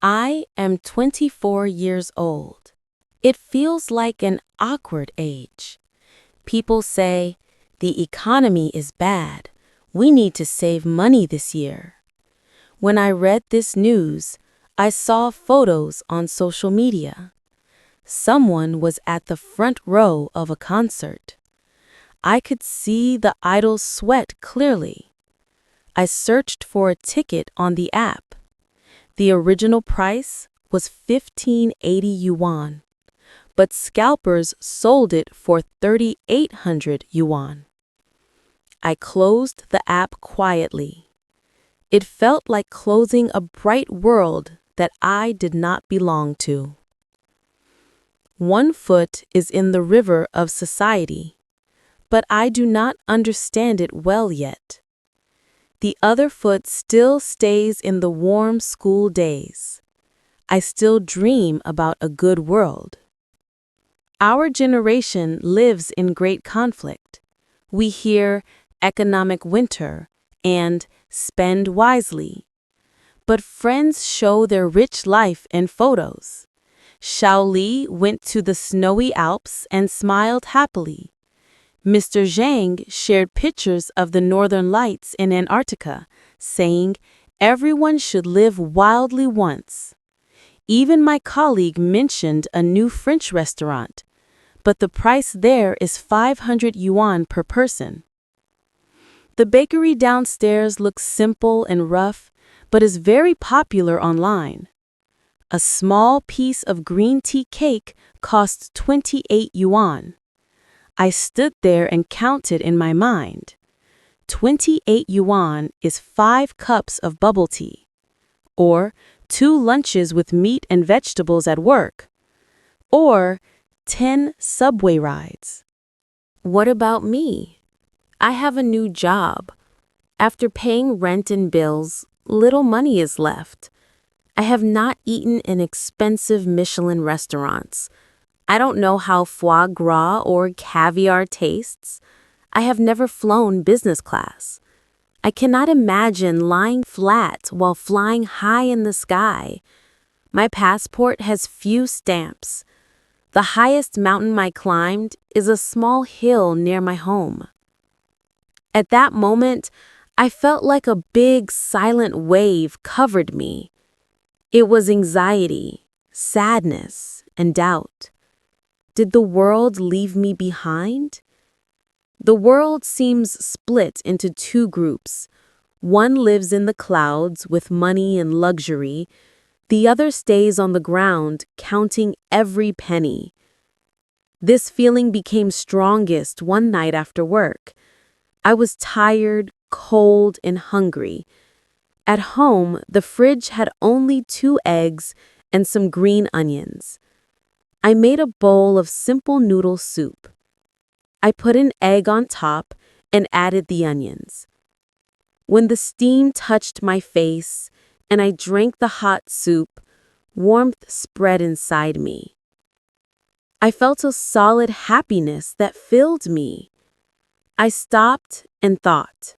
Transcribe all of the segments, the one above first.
I am 24 years old. It feels like an awkward age. People say, the economy is bad. We need to save money this year. When I read this news, I saw photos on social media. Someone was at the front row of a concert. I could see the idol's sweat clearly. I searched for a ticket on the app. The original price was 1580 yuan, but scalpers sold it for 3800 yuan. I closed the app quietly. It felt like closing a bright world that I did not belong to. One foot is in the river of society, but I do not understand it well yet. The other foot still stays in the warm school days. I still dream about a good world. Our generation lives in great conflict. We hear economic winter and spend wisely. But friends show their rich life in photos. Xiao Li went to the snowy Alps and smiled happily. Mr. Zhang shared pictures of the northern lights in Antarctica, saying everyone should live wildly once. Even my colleague mentioned a new French restaurant, but the price there is 500 yuan per person. The bakery downstairs looks simple and rough, but is very popular online. A small piece of green tea cake costs 28 yuan. I stood there and counted in my mind. 28 yuan is 5 cups of bubble tea, or 2 lunches with meat and vegetables at work, or 10 subway rides. What about me? I have a new job. After paying rent and bills, little money is left. I have not eaten in expensive Michelin restaurants. I don't know how foie gras or caviar tastes. I have never flown business class. I cannot imagine lying flat while flying high in the sky. My passport has few stamps. The highest mountain I climbed is a small hill near my home. At that moment, I felt like a big silent wave covered me. It was anxiety, sadness, and doubt. Did the world leave me behind? The world seems split into 2 groups. One lives in the clouds with money and luxury. The other stays on the ground, counting every penny. This feeling became strongest one night after work. I was tired, cold, and hungry. At home, the fridge had only 2 eggs and some green onions. I made a bowl of simple noodle soup. I put an egg on top and added the onions. When the steam touched my face and I drank the hot soup, warmth spread inside me. I felt a solid happiness that filled me. I stopped and thought.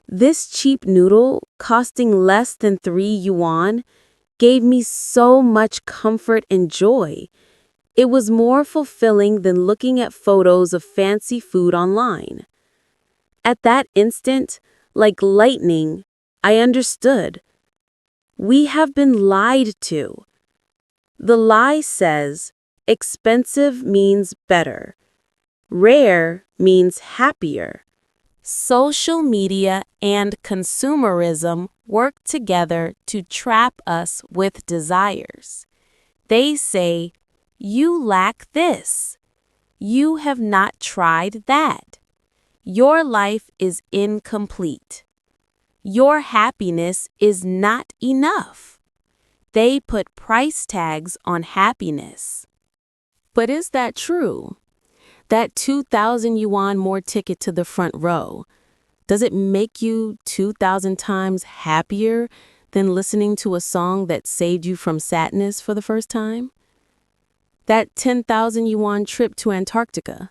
This cheap noodle, costing less than 3 yuan, gave me so much comfort and joy. It was more fulfilling than looking at photos of fancy food online. At that instant, like lightning, I understood. We have been lied to. The lie says, expensive means better. Rare means happier. Social media and consumerism work together to trap us with desires. They say, you lack this. You have not tried that. Your life is incomplete. Your happiness is not enough. They put price tags on happiness. But is that true? That 2,000 yuan more ticket to the front row, does it make you 2,000 times happier than listening to a song that saved you from sadness for the first time? That 10,000 yuan trip to Antarctica,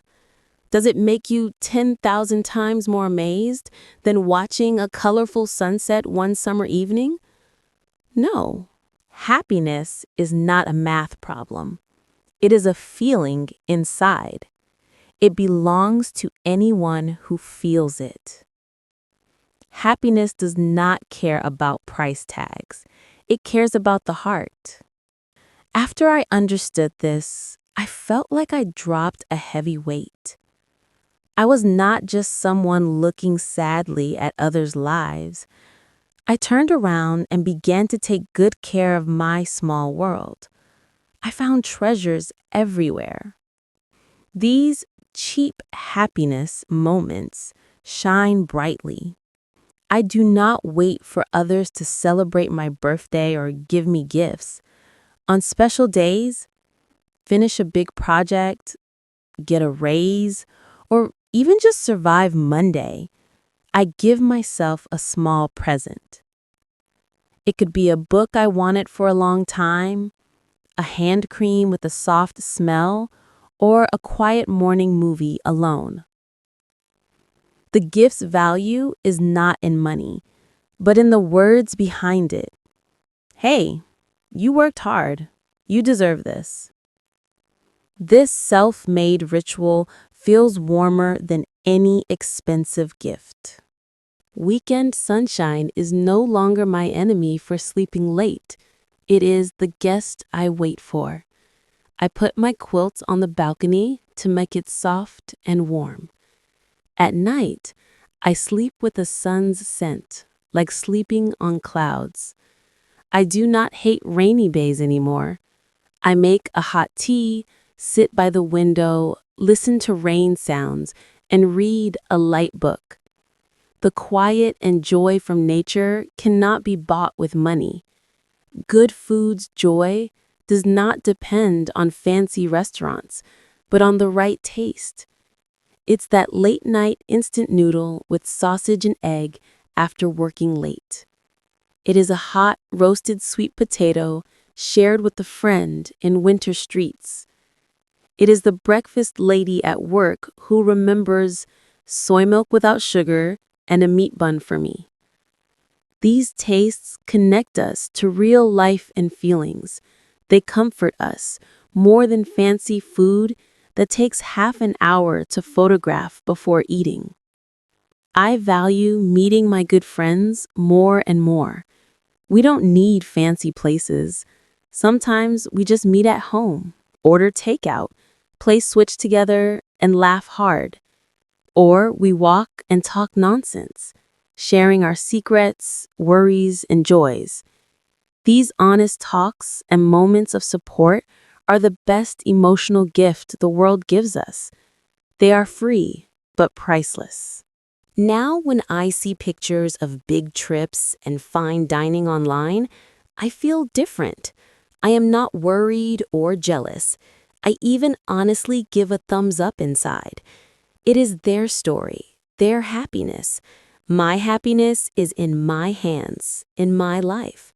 does it make you 10,000 times more amazed than watching a colorful sunset one summer evening? No. Happiness is not a math problem. It is a feeling inside. It belongs to anyone who feels it. Happiness does not care about price tags. It cares about the heart. After I understood this, I felt like I dropped a heavy weight. I was not just someone looking sadly at others' lives. I turned around and began to take good care of my small world. I found treasures everywhere. These cheap happiness moments shine brightly. I do not wait for others to celebrate my birthday or give me gifts. On special days, finish a big project, get a raise, or even just survive Monday, I give myself a small present. It could be a book I wanted for a long time, a hand cream with a soft smell, or a quiet morning movie alone. The gift's value is not in money, but in the words behind it. Hey, you worked hard. You deserve this. This self-made ritual feels warmer than any expensive gift. Weekend sunshine is no longer my enemy for sleeping late. It is the guest I wait for. I put my quilt on the balcony to make it soft and warm. At night, I sleep with the sun's scent, like sleeping on clouds. I do not hate rainy days anymore. I make a hot tea, sit by the window, listen to rain sounds, and read a light book. The quiet and joy from nature cannot be bought with money. Good food's joy does not depend on fancy restaurants, but on the right taste. It's that late-night instant noodle with sausage and egg after working late. It is a hot, roasted sweet potato shared with a friend in winter streets. It is the breakfast lady at work who remembers soy milk without sugar and a meat bun for me. These tastes connect us to real life and feelings. They comfort us more than fancy food that takes half an hour to photograph before eating. I value meeting my good friends more and more. We don't need fancy places. Sometimes we just meet at home, order takeout, play Switch together, and laugh hard. Or we walk and talk nonsense, sharing our secrets, worries, and joys. These honest talks and moments of support are the best emotional gift the world gives us. They are free, but priceless. Now, when I see pictures of big trips and fine dining online, I feel different. I am not worried or jealous. I even honestly give a thumbs up inside. It is their story, their happiness. My happiness is in my hands, in my life.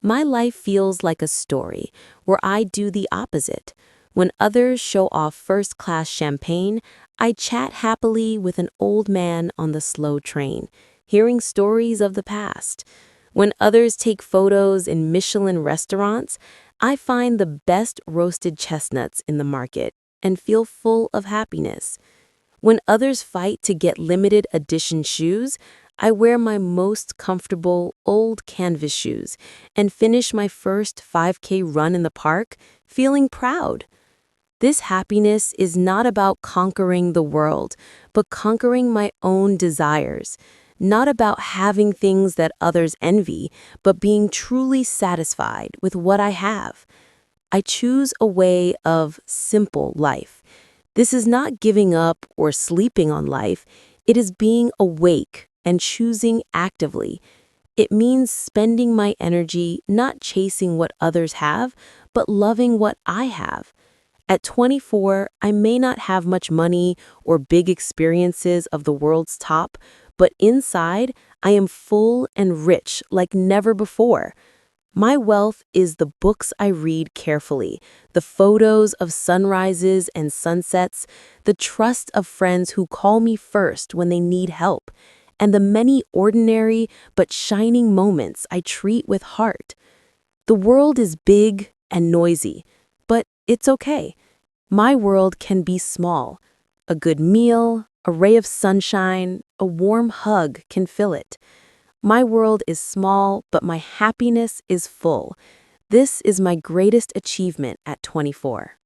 My life feels like a story where I do the opposite. When others show off first-class champagne, I chat happily with an old man on the slow train, hearing stories of the past. When others take photos in Michelin restaurants, I find the best roasted chestnuts in the market and feel full of happiness. When others fight to get limited edition shoes, I wear my most comfortable old canvas shoes and finish my first 5K run in the park feeling proud. This happiness is not about conquering the world, but conquering my own desires. Not about having things that others envy, but being truly satisfied with what I have. I choose a way of simple life. This is not giving up or sleeping on life. It is being awake and choosing actively. It means spending my energy not chasing what others have, but loving what I have. At 24, I may not have much money or big experiences of the world's top, but inside, I am full and rich like never before. My wealth is the books I read carefully, the photos of sunrises and sunsets, the trust of friends who call me first when they need help, and the many ordinary but shining moments I treat with heart. The world is big and noisy, but it's okay. My world can be small. A good meal, a ray of sunshine, a warm hug can fill it. My world is small, but my happiness is full. This is my greatest achievement at 24.